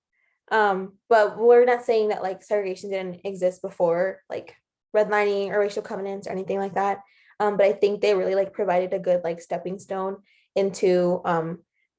But we're not saying that like segregation didn't exist before, like redlining or racial covenants or anything like that. But I think they really like provided a good like stepping stone into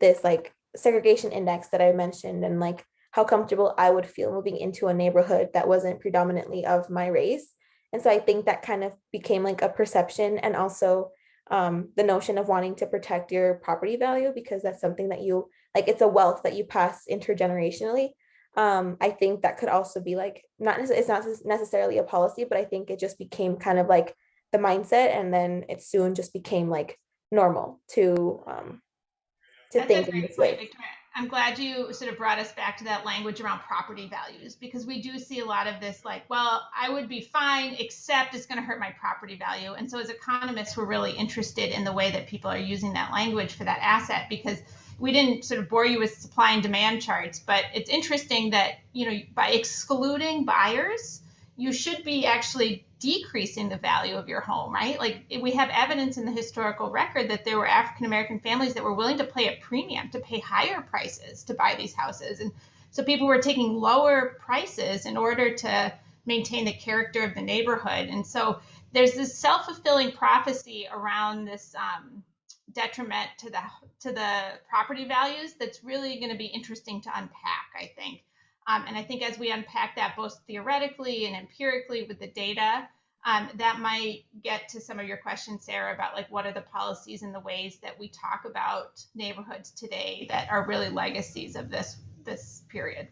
this like segregation index that I mentioned, and like how comfortable I would feel moving into a neighborhood that wasn't predominantly of my race. And so I think that kind of became like a perception, and also the notion of wanting to protect your property value, because that's something that you like, it's a wealth that you pass intergenerationally. I think that could also be like, it's not necessarily a policy, but I think it just became kind of like the mindset, and then it soon just became like normal to That's think a in great this point, way. Victoria. I'm glad you sort of brought us back to that language around property values, because we do see a lot of this like, well, I would be fine, except it's going to hurt my property value. And so as economists, we're really interested in the way that people are using that language for that asset, because we didn't sort of bore you with supply and demand charts, but it's interesting that, you know, by excluding buyers, you should be actually decreasing the value of your home, right? Like we have evidence in the historical record that there were African-American families that were willing to pay a premium, to pay higher prices to buy these houses. And so people were taking lower prices in order to maintain the character of the neighborhood. And so there's this self-fulfilling prophecy around this detriment to the property values that's really going to be interesting to unpack, I think. And I think as we unpack that both theoretically and empirically with the data, that might get to some of your questions, Sarah, about like what are the policies and the ways that we talk about neighborhoods today that are really legacies of this period.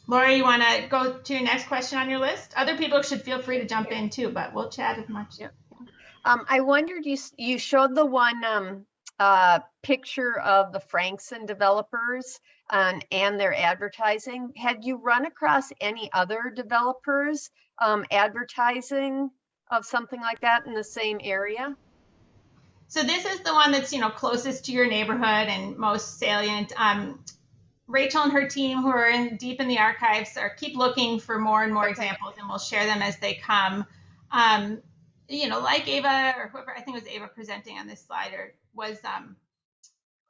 Laura, you want to go to your next question on your list? Other people should feel free to jump in too, but we'll chat as much. Yeah. I wondered, you showed the one picture of the Frankson developers and their advertising. Had you run across any other developers advertising of something like that in the same area? So this is the one that's, you know, closest to your neighborhood and most salient. Rachel and her team, who are deep in the archives, keep looking for more and more examples, and we'll share them as they come. You know, like Ava or whoever, I think it was Ava presenting on this slide, or was,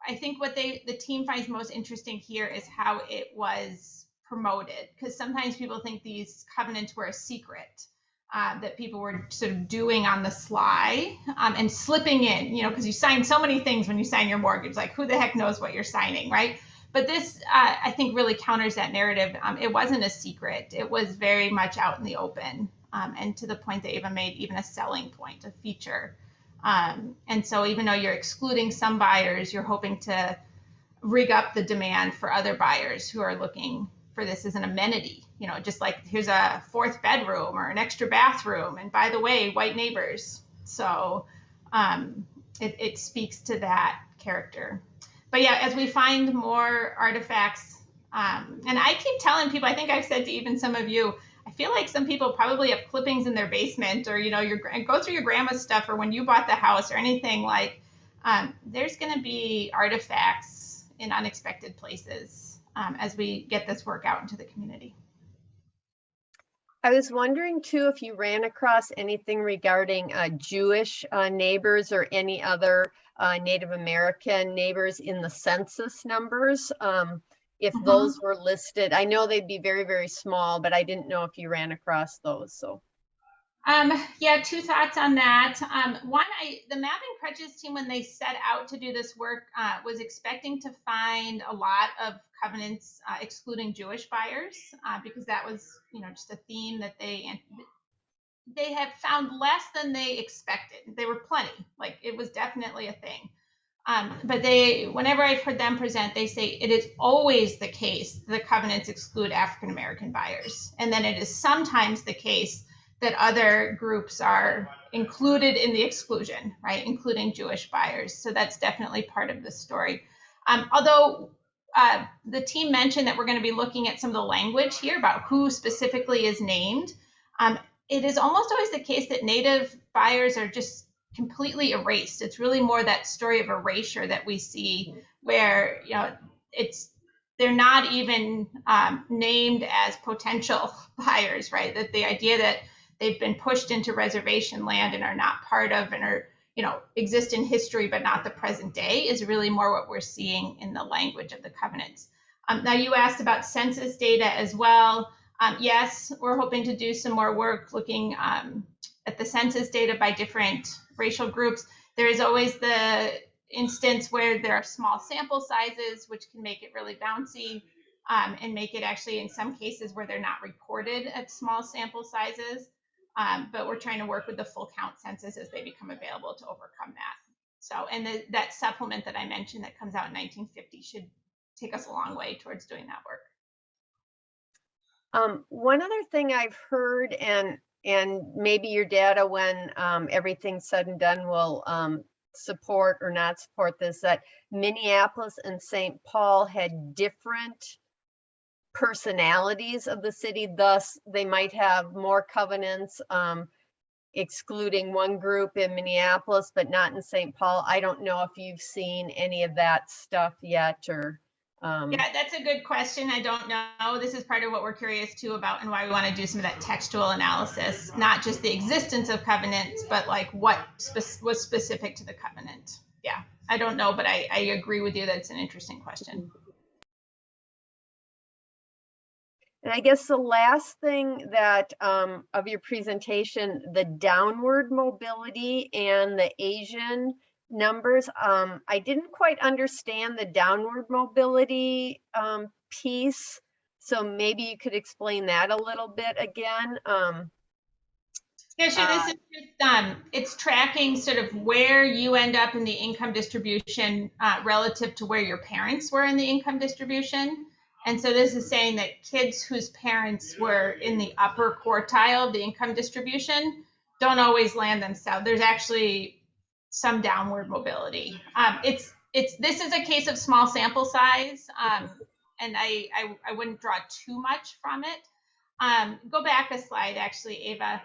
I think what the team finds most interesting here is how it was promoted, because sometimes people think these covenants were a secret that people were sort of doing on the sly and slipping in, you know, because you sign so many things when you sign your mortgage, like who the heck knows what you're signing, right? But this, I think, really counters that narrative. It wasn't a secret. It was very much out in the open. And to the point that Ava made, even a selling point, a feature. And so even though you're excluding some buyers, you're hoping to rig up the demand for other buyers who are looking for this as an amenity, you know, just like here's a fourth bedroom or an extra bathroom. And by the way, white neighbors. So it speaks to that character. But yeah, as we find more artifacts, and I keep telling people, I think I've said to even some of you, I feel like some people probably have clippings in their basement, or, you know, go through your grandma's stuff, or when you bought the house or anything, like there's going to be artifacts in unexpected places as we get this work out into the community. I was wondering too, if you ran across anything regarding Jewish neighbors or any other Native American neighbors in the census numbers. If those were listed, I know they'd be very, very small, but I didn't know if you ran across those. So, yeah, two thoughts on that. One, the Mapping Prejudice team, when they set out to do this work, was expecting to find a lot of covenants excluding Jewish buyers, because that was, you know, just a theme that they have found less than they expected. They were plenty, like it was definitely a thing. But whenever I've heard them present, they say it is always the case the covenants exclude African-American buyers. And then it is sometimes the case that other groups are included in the exclusion, right? Including Jewish buyers. So that's definitely part of the story. Although the team mentioned that we're going to be looking at some of the language here about who specifically is named. It is almost always the case that Native buyers are just completely erased. It's really more that story of erasure that we see where, you know, they're not even named as potential buyers, right? That the idea that they've been pushed into reservation land and are not part of and are, you know, exist in history but not the present day is really more what we're seeing in the language of the covenants. Now you asked about census data as well. Yes, we're hoping to do some more work looking at the census data by different racial groups. There is always the instance where there are small sample sizes, which can make it really bouncy and make it actually in some cases where they're not reported at small sample sizes. But we're trying to work with the full count census as they become available to overcome that. So, and that supplement that I mentioned that comes out in 1950 should take us a long way towards doing that work. One other thing I've heard, and maybe your data when everything's said and done will support or not support this, that Minneapolis and St. Paul had different personalities of the city, thus they might have more covenants excluding one group in Minneapolis but not in St. Paul. I don't know if you've seen any of that stuff yet, or yeah, that's a good question. I don't know. This is part of what we're curious too about and why we want to do some of that textual analysis, not just the existence of covenants, but like what was specific to the covenant. Yeah, I don't know, but I agree with you that it's an interesting question. And I guess the last thing that of your presentation, the downward mobility and the Asian numbers, I didn't quite understand the downward mobility piece. So maybe you could explain that a little bit again. Yeah, sure. This is just, it's tracking sort of where you end up in the income distribution relative to where your parents were in the income distribution. And so this is saying that kids whose parents were in the upper quartile of the income distribution don't always land themselves. There's actually some downward mobility. This is a case of small sample size, and I wouldn't draw too much from it. Go back a slide, actually, Ava.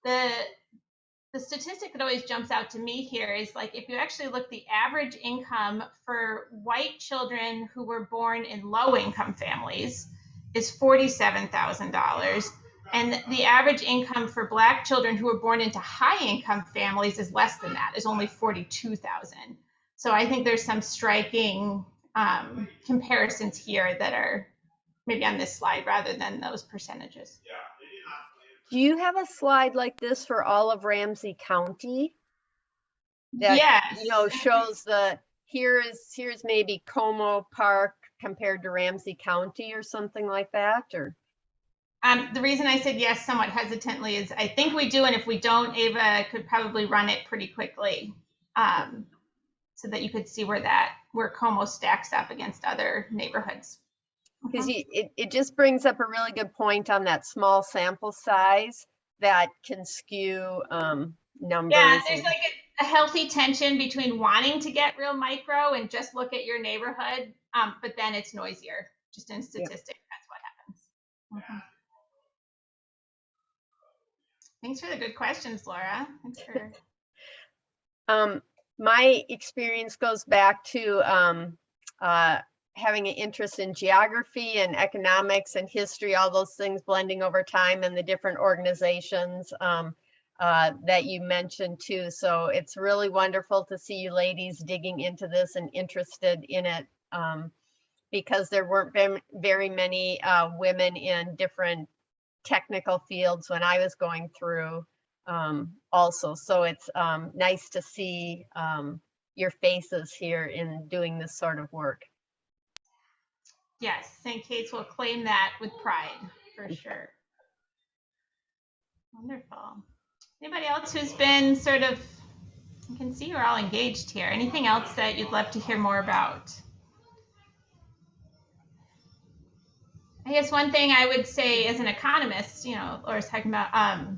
The statistic that always jumps out to me here is like if you actually look the average income for white children who were born in low income families is $47,000. And the average income for Black children who were born into high income families is less than that, is only $42,000. So I think there's some striking comparisons here that are maybe on this slide rather than those percentages. Do you have a slide like this for all of Ramsey County? That, yes. You know, shows the here's maybe Como Park compared to Ramsey County or something like that, or? The reason I said yes somewhat hesitantly is I think we do, and if we don't, Ava could probably run it pretty quickly so that you could see where Como stacks up against other neighborhoods. Because it just brings up a really good point on that small sample size that can skew numbers. Yeah, there's like a healthy tension between wanting to get real micro and just look at your neighborhood, but then it's noisier. Just in statistics, that's what happens. Mm-hmm. Thanks for the good questions, Laura. Thanks for. My experience goes back to having an interest in geography and economics and history, all those things blending over time, and the different organizations that you mentioned too. So it's really wonderful to see you ladies digging into this and interested in it, because there weren't very many women in different technical fields when I was going through also. So it's nice to see your faces here in doing this sort of work. Yes, St. Kate's will claim that with pride, for sure. Wonderful. Anybody else who's been sort of, you can see you're all engaged here. Anything else that you'd love to hear more about? I guess one thing I would say as an economist, you know, Laura's talking about,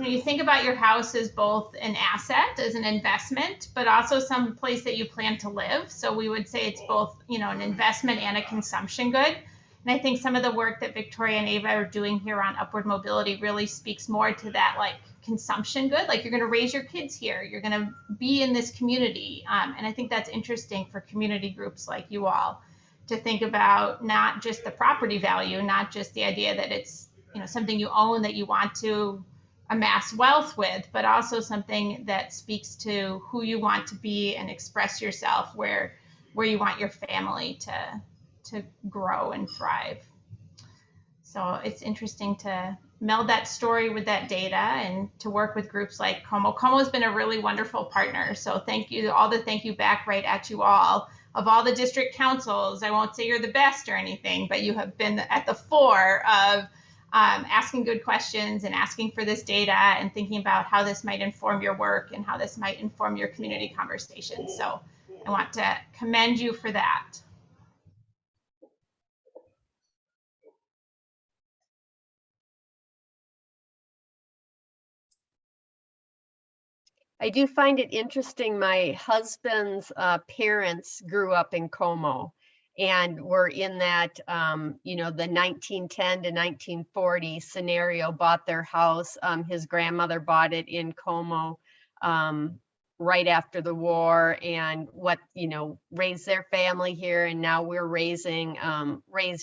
you think about your house as both an asset, as an investment, but also some place that you plan to live. So we would say it's both, an investment and a consumption good. And I think some of the work that Victoria and Ava are doing here on upward mobility really speaks more to that, like, consumption good. Like, you're going to raise your kids here, you're going to be in this community. And I think that's interesting for community groups like you all to think about, not just the property value, not just the idea that it's, something you own that you want to amass wealth with, but also something that speaks to who you want to be and express yourself, where you want your family to grow and thrive. So it's interesting to meld that story with that data and to work with groups like Como. Como has been a really wonderful partner. So thank you back right at you all. Of all the district councils, I won't say you're the best or anything, but you have been at the fore of asking good questions and asking for this data and thinking about how this might inform your work and how this might inform your community conversations. So I want to commend you for that. I do find it interesting. My husband's parents grew up in Como and were in that, the 1910 to 1940 scenario, bought their house. His grandmother bought it in Como right after the war, and raised their family here. And now we're raised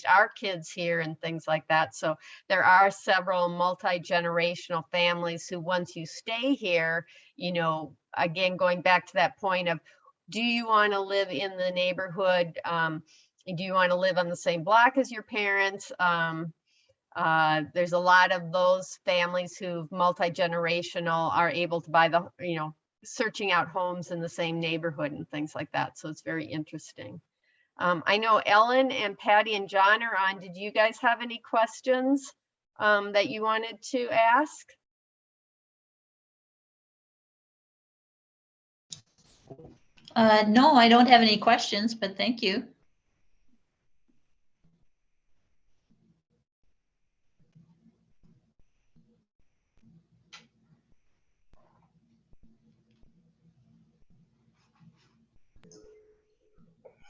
our kids here and things like that. So there are several multi-generational families who, once you stay here, again, going back to that point of, do you want to live in the neighborhood? Do you want to live on the same block as your parents? There's a lot of those families who multi-generational are able to buy searching out homes in the same neighborhood and things like that. So it's very interesting. I know Ellen and Patty and John are on. Did you guys have any questions that you wanted to ask? No, I don't have any questions, but thank you.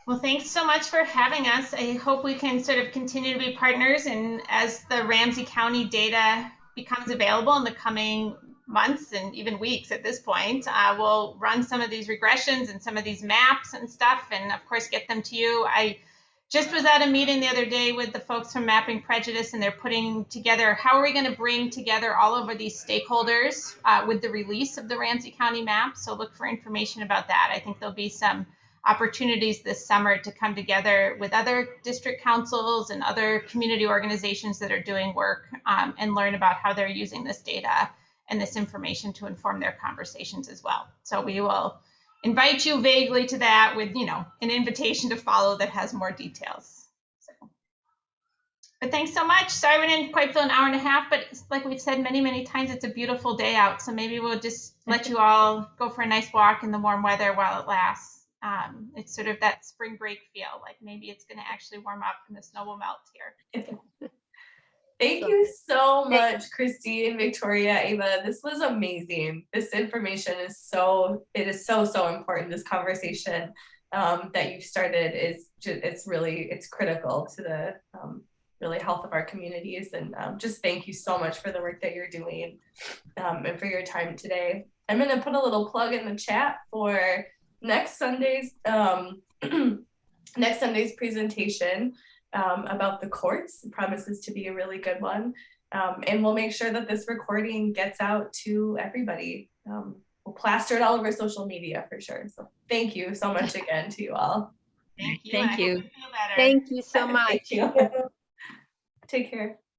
Well, thanks so much for having us. I hope we can sort of continue to be partners, and as the Ramsey County data becomes available in the coming months and even weeks at this point, we'll run some of these regressions and some of these maps and stuff, and of course get them to you. I just was at a meeting the other day with the folks from Mapping Prejudice, and they're putting together, how are we going to bring together all of these stakeholders with the release of the Ramsey County map. So look for information about that. I think there'll be some opportunities this summer to come together with other district councils and other community organizations that are doing work and learn about how they're using this data and this information to inform their conversations as well. So we will invite you vaguely to that with, an invitation to follow that has more details. So, but thanks so much. Sorry we didn't quite fill an hour and a half, but like we've said many, many times, it's a beautiful day out. So maybe we'll just let you all go for a nice walk in the warm weather while it lasts. It's sort of that spring break feel, like maybe it's going to actually warm up and the snow will melt here. Thank you so much, Christy and Victoria, Ava. This was amazing. This information is so important. This conversation that you've started it's critical to the really health of our communities. And just thank you so much for the work that you're doing and for your time today. I'm going to put a little plug in the chat for next Sunday's presentation about the courts. It promises to be a really good one, and we'll make sure that this recording gets out to everybody. We'll plaster it all over social media for sure. So thank you so much again to you all. Thank you. Thank you. Thank you so much. Thank you. Take care.